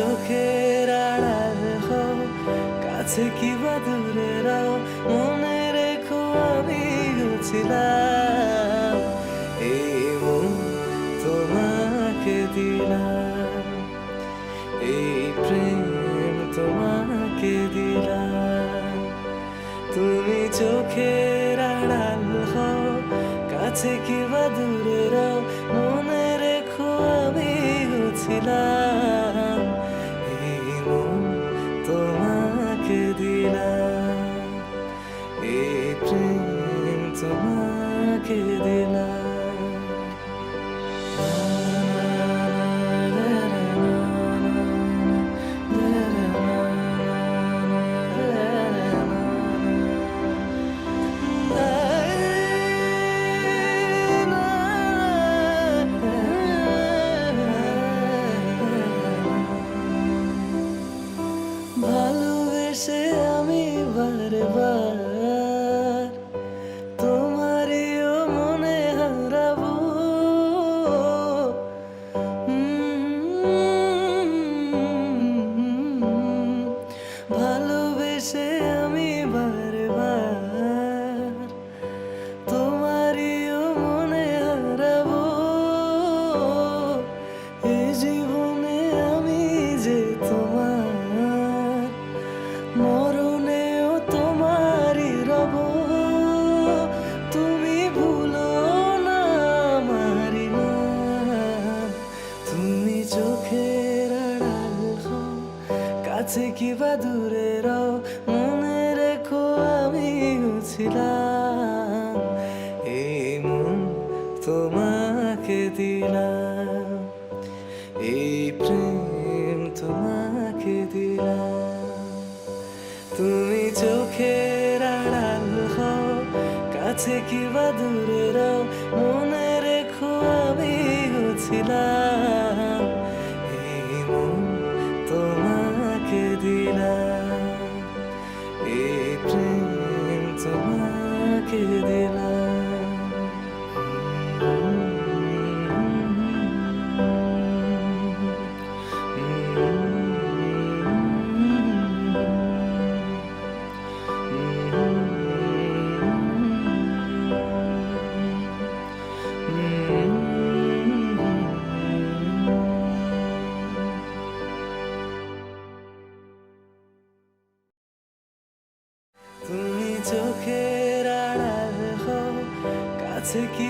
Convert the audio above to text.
চোখের আড়াল হও, কাছে কি বা দূরে রাও, মনে রেখো আমি ছিলাম। এই মন তোমাকে দিলাম, এই প্রেম তোমাকে দিলাম। তুমি চোখের আড়াল হও, কাছে কি বা দূরে রাও, মনে রেখো আমি ছিলাম। এই মন তোমাকে দিলাম, এই প্রেম তোমাকে দিলাম। ভালোবেসে আমি বারবার তোমারিও মনে হারাবো। ভালোবেসে আমি বারবার তোমারিও মনে হারাবো। এই জীবনে আমি যে তোমার, মরণেও তোমারই রব। তুমি ভুলো না আমারি নাম, তুমি চোখের আড়াল হও, কাছে কি বা দূরে রাও, মনে রেখো আমি ছিলাম। এই মন তোমাকে দিলাম, এই প্রেম তোমাকে দিলাম। তুমি চোখের আড়াল হও, কাছে কি বা দূরে রাও, মনে রেখো আমি ছিলাম। এই মন তোমাকে দিলাম, এই প্রেম তোমাকে দিলাম। তুমি চোখের আড়াল হও, কাছে কি